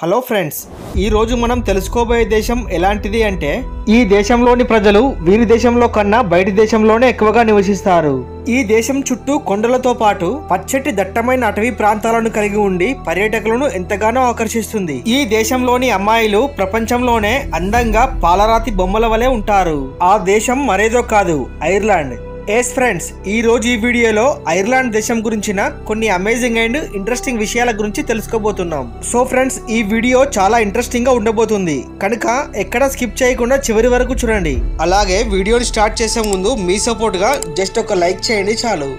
Hello friends, ఈ రోజు మనం తెలుసుకోబోయే దేశం ఎలాంటిది అంటే ఈ దేశంలోని ప్రజలు వీరి దేశంలో కన్నా బయటి దేశంలోనే ఎక్కువగా నివసిస్తారు. ఈ దేశం చుట్టూ కొండలతో పాటు పచ్చటి దట్టమైన అటవీ ప్రాంతాలను కలిగి ఉండి పర్యాటకులను ఎంతగానో ఆకర్షిస్తుంది. ఈ దేశంలోని అమ్మాయిలు ప్రపంచంలోనే అందంగా పాలరాతి బొమ్మల వలె ఉంటారు. ఆ దేశం మరేదో కాదు, ఐర్లాండ్. ఎస్ ఫ్రెండ్స్, ఈ రోజు ఈ వీడియోలో ఐర్లాండ్ దేశం గురించిన కొన్ని అమేజింగ్ అండ్ ఇంట్రెస్టింగ్ విషయాల గురించి తెలుసుకోబోతున్నాం. సో ఫ్రెండ్స్, ఈ వీడియో చాలా ఇంట్రెస్టింగ్ గా ఉండబోతుంది కనుక ఎక్కడ స్కిప్ చేయకుండా చివరి వరకు చూడండి. అలాగే వీడియోని స్టార్ట్ చేసే ముందు మీ సపోర్ట్ గా జస్ట్ ఒక లైక్ చేయండి చాలు.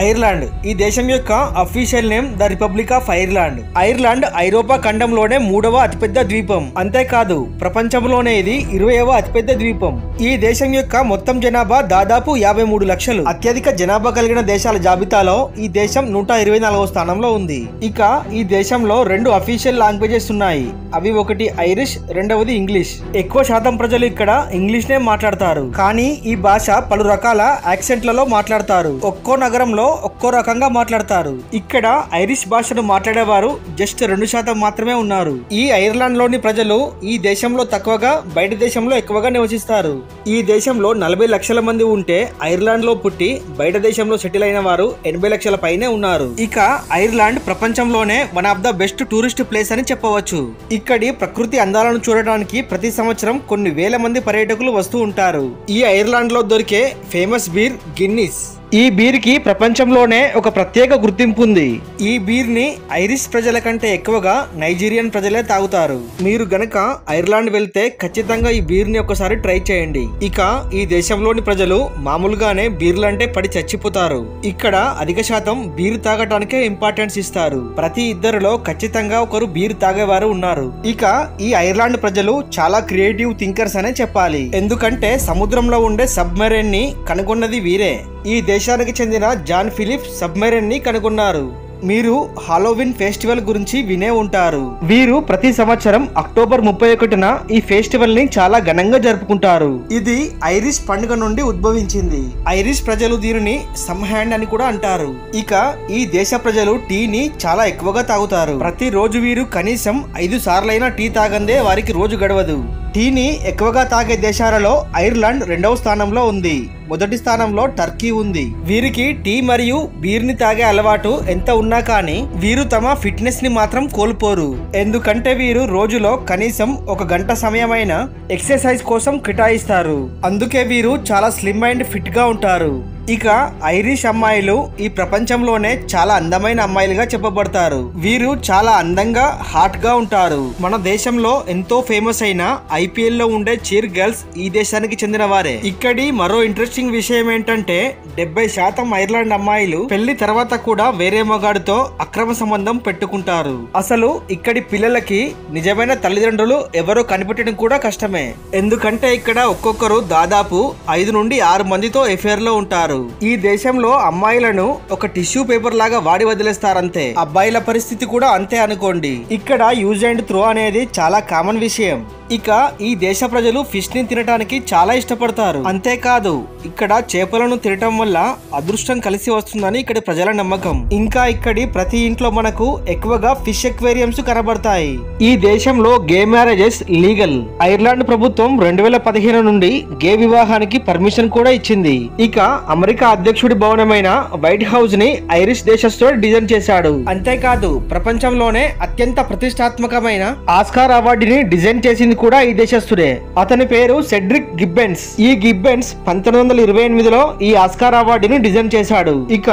ఐర్లాండ్ ఈ దేశం యొక్క official name the republic of Ireland. Ireland ఐరోపా ఖండంలోనే 3వ అతిపెద్ద ద్వీపం. అంతేకాదు ప్రపంచంలోనే ఇది 20వ అతిపెద్ద ద్వీపం. ఈ దేశం యొక్క మొత్తం జనాభా దాదాపు 53 లక్షలు. అత్యధిక జనాభా కలిగిన దేశాల జాబితాలో ఈ దేశం 124వ స్థానంలో ఉంది. ఇక ఈ దేశంలో 2 అఫీషియల్ లాంగ్వేజెస్ ఉన్నాయి. అవి ఒకటి ఐరిష్, రెండవది ఇంగ్లీష్. ఎక్కువ శాతం ప్రజలు ఇక్కడ ఇంగ్లీష్ నే మాట్లాడతారు, కానీ ఈ భాష పలు రకాల యాక్సెంట్లలో మాట్లాడతారు. ఒక్కో నగరంలో ఒక్కో రకంగా మాట్లాడతారు. ఇక్కడ ఐరిష్ భాషను మాట్లాడేవారు జస్ట్ 2% మాత్రమే ఉన్నారు. ఈ ఐర్లాండ్ లోని ప్రజలు ఈ దేశంలో తక్కువగా బయట దేశంలో ఎక్కువగా నివసిస్తారు. ఈ దేశంలో 40 లక్షల మంది ఉంటే ఐర్లాండ్ లో పుట్టి బయట దేశంలో సెటిల్ అయిన వారు 80 లక్షల పైనే ఉన్నారు. ఇక ఐర్లాండ్ ప్రపంచంలోనే one of the best tourist place అని చెప్పవచ్చు. ఇక్కడి ప్రకృతి అందాలను చూడడానికి ప్రతి సంవత్సరం కొన్ని వేల మంది పర్యాటకులు వస్తూ ఉంటారు. ఈ ఐర్లాండ్ లో దొరికే ఫేమస్ బీర్ గిన్నిస్. ఈ బీర్ కి ప్రపంచంలోనే ఒక ప్రత్యేక గుర్తింపు ఉంది. ఈ బీర్ ని ఐరిష్ ప్రజల కంటే ఎక్కువగా నైజీరియన్ ప్రజలే తాగుతారు. మీరు గనక ఐర్లాండ్ వెళ్తే ఖచ్చితంగా ఈ బీర్ ని ఒకసారి ట్రై చేయండి. ఇక ఈ దేశంలోని ప్రజలు మామూలుగానే బీర్లంటే పడి చచ్చిపోతారు. ఇక్కడ అధిక శాతం బీర్ తాగటానికే ఇంపార్టెన్స్ ఇస్తారు. ప్రతి ఇద్దరిలో ఖచ్చితంగా ఒకరు బీర్ తాగేవారు ఉన్నారు. ఇక ఈ ఐర్లాండ్ ప్రజలు చాలా క్రియేటివ్ థింకర్స్ అనే చెప్పాలి. ఎందుకంటే సముద్రంలో ఉండే సబ్మెరైన్ ని కనుగొన్నది వీరే. ఈ దేశానికి చెందిన జాన్ ఫిలిప్ సబ్మెరైన్ ని కనుగొన్నారు. మీరు హాలోవిన్ ఫెస్టివల్ గురించి వినే ఉంటారు. వీరు ప్రతి సంవత్సరం అక్టోబర్ 31న ఈ ఫెస్టివల్ ని చాలా ఘనంగా జరుపుకుంటారు. ఇది ఐరిష్ పండుగ నుండి ఉద్భవించింది. ఐరిష్ ప్రజలు దీనిని సమ్ హ్యాండ్ అని కూడా అంటారు. ఇక ఈ దేశ ప్రజలు టీని చాలా ఎక్కువగా తాగుతారు. ప్రతి రోజు వీరు కనీసం 5 సార్లైనా టీ తాగందే వారికి రోజు గడవదు. టీని ఎక్కువగా తాగే దేశాలలో ఐర్లాండ్ 2వ స్థానంలో ఉంది. మొదటి స్థానంలో టర్కీ ఉంది. వీరికి టీ మరియు బీర్ ని తాగే అలవాటు ఎంత ఉన్నా కానీ వీరు తమ ఫిట్నెస్ ని మాత్రం కోల్పోరు. ఎందుకంటే వీరు రోజులో కనీసం 1 గంట సమయమైనా ఎక్సర్సైజ్ కోసం కేటాయిస్తారు. అందుకే వీరు చాలా స్లిమ్ అండ్ ఫిట్ గా ఉంటారు. ఇక ఐరిష్ అమ్మాయిలు ఈ ప్రపంచంలోనే చాలా అందమైన అమ్మాయిలుగా చెప్పబడతారు. వీరు చాలా అందంగా హాట్ గా ఉంటారు. మన దేశంలో ఎంతో ఫేమస్ అయిన IPL లో ఉండే చీర్ గర్ల్స్ ఈ దేశానికి చెందిన వారే. ఇక్కడి మరో ఇంట్రెస్టింగ్ విషయం ఏంటంటే 70% ఐర్లాండ్ అమ్మాయిలు పెళ్లి తర్వాత కూడా వేరే మగాడితో అక్రమ సంబంధం పెట్టుకుంటారు. అసలు ఇక్కడి పిల్లలకి నిజమైన తల్లిదండ్రులు ఎవరో కనిపెట్టడం కూడా కష్టమే. ఎందుకంటే ఇక్కడ ఒక్కొక్కరు దాదాపు 5 నుండి 6 మందితో ఎఫేర్ లో ఉంటారు. ఈ దేశంలో అమ్మాయిలను ఒక టిష్యూ పేపర్ లాగా వాడి వదిలేస్తారంతే. అబ్బాయిల పరిస్థితి కూడా అంతే అనుకోండి. ఇక్కడ యూజ్ అండ్ త్రో అనేది చాలా కామన్ విషయం. ఇక ఈ దేశ ప్రజలు ఫిష్ ని తినడానికి చాలా ఇష్టపడతారు. అంతేకాదు ఇక్కడ చేపలను తినటం వల్ల అదృష్టం కలిసి వస్తుందని ఇక్కడ ప్రజల నమ్మకం. ఇంకా ఇక్కడి ప్రతి ఇంట్లో మనకు ఎక్కువగా ఫిష్ ఎక్వేరియంస్ కనబడతాయి. ఈ దేశంలో గే మ్యారేజెస్ లీగల్. ఐర్లాండ్ ప్రభుత్వం 2015 నుండి గే వివాహానికి పర్మిషన్ కూడా ఇచ్చింది. ఇక అమెరికా అధ్యక్షుడి భవనమైన వైట్ హౌస్ ని ఐరిష్ దేశస్థుడు డిజైన్ చేశాడు. అంతేకాదు ప్రపంచంలోనే అత్యంత ప్రతిష్టాత్మకమైన ఆస్కార్ అవార్డుని డిజైన్ చేసింది కూడా ఈ దేశస్థుడే. అతని పేరు సెడ్రిక్ గిబ్బెన్స్. ఈ గిబ్బెన్స్ 1928లో ఈ ఆస్కార్ అవార్డుని డిజైన్ చేశాడు. ఇక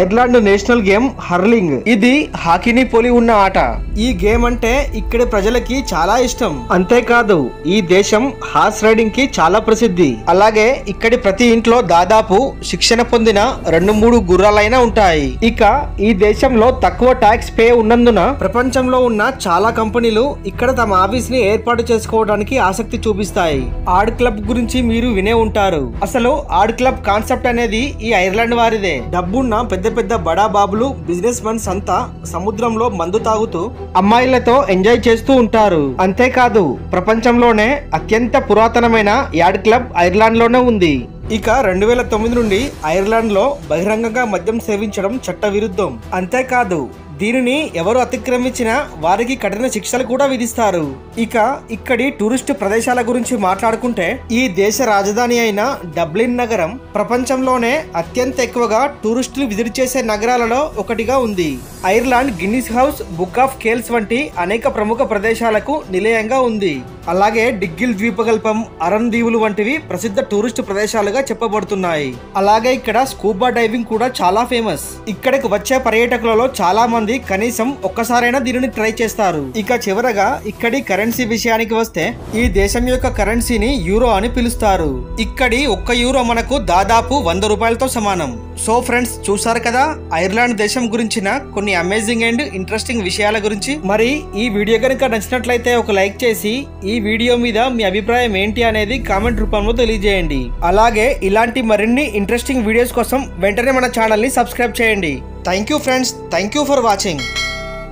ఐర్లాండ్ నేషనల్ గేమ్ హర్లింగ్. ఇది హాకీని పోలి ఉన్న ఆట. ఈ గేమ్ అంటే ఇక్కడి ప్రజలకి చాలా ఇష్టం. అంతేకాదు ఈ దేశం హార్స్ రైడింగ్ కి చాలా ప్రసిద్ధి. అలాగే ఇక్కడి ప్రతి ఇంట్లో దాదాపు శిక్షణ పొందిన 2-3 గుర్రాలైనా ఉంటాయి. ఇక ఈ దేశంలో తక్కువ ట్యాక్స్ పే ఉన్నందున ప్రపంచంలో ఉన్న చాలా కంపెనీలు ఇక్కడ తమ ఆఫీస్ ని ఏర్పాటు చేసుకోవడానికి ఆసక్తి చూపిస్తాయి. ఆర్డ్ క్లబ్ గురించి మీరు వినే ఉంటారు. అసలు ఆర్డ్ క్లబ్ కాన్సెప్ట్ అనేది ఈ ఐర్లాండ్ వారిదే. డబ్బున్న పెద్ద పెద్ద బడా బాబులు, బిజినెస్ మన్స్ అంతా సముద్రంలో మందు తాగుతూ అమ్మాయిలతో ఎంజాయ్ చేస్తూ ఉంటారు. అంతేకాదు ప్రపంచంలోనే అత్యంత పురాతనమైన యార్డ్ క్లబ్ ఐర్లాండ్ లోనే ఉంది. ఇక 2009 నుండి ఐర్లాండ్ లో బహిరంగంగా మద్యం సేవించడం చట్ట విరుద్ధం. అంతేకాదు దీనిని ఎవరు అతిక్రమించినా వారికి కఠిన శిక్షలు కూడా విధిస్తారు. ఇక ఇక్కడి టూరిస్టు ప్రదేశాల గురించి మాట్లాడుకుంటే ఈ దేశ రాజధాని అయిన డబ్లిన్ నగరం ప్రపంచంలోనే అత్యంత ఎక్కువగా టూరిస్టులు విజిట్ చేసే నగరాలలో ఒకటిగా ఉంది. Ireland Guinness house, book of Kells వంటి అనేక ప్రముఖ ప్రదేశాలకు నిలయంగా ఉంది. అలాగే డిగ్గిల్ ద్వీపకల్పం, అరన్ దీవులు వంటివి ప్రసిద్ధ టూరిస్టు ప్రదేశాలుగా చెప్పబడుతున్నాయి. అలాగే ఇక్కడ స్కూబా డైవింగ్ కూడా చాలా ఫేమస్. ఇక్కడికి వచ్చే పర్యాటకులలో చాలా మంది కనీసం ఒక్కసారైనా దీనిని ట్రై చేస్తారు. ఇక చివరగా ఇక్కడి కరెన్సీ విషయానికి వస్తే ఈ దేశం యొక్క కరెన్సీని యూరో అని పిలుస్తారు. ఇక్కడి 1 యూరో మనకు దాదాపు 100 రూపాయలతో సమానం. సో ఫ్రెండ్స్, చూసారు కదా ఐర్లాండ్ దేశం గురించిన కొన్ని అమేజింగ్ అండ్ ఇంట్రెస్టింగ్ విషయాల గురించి. మరి ఈ వీడియో కనుక నచ్చినట్లయితే ఒక లైక్ చేసి ఈ వీడియో మీద మీ అభిప్రాయం ఏంటి అనేది కామెంట్ రూపంలో తెలియజేయండి. అలాగే ఇలాంటి మరిన్ని ఇంట్రెస్టింగ్ వీడియోస్ కోసం వెంటనే మన ఛానల్ ని సబ్స్క్రైబ్ చేయండి. Thank you friends, thank you for watching.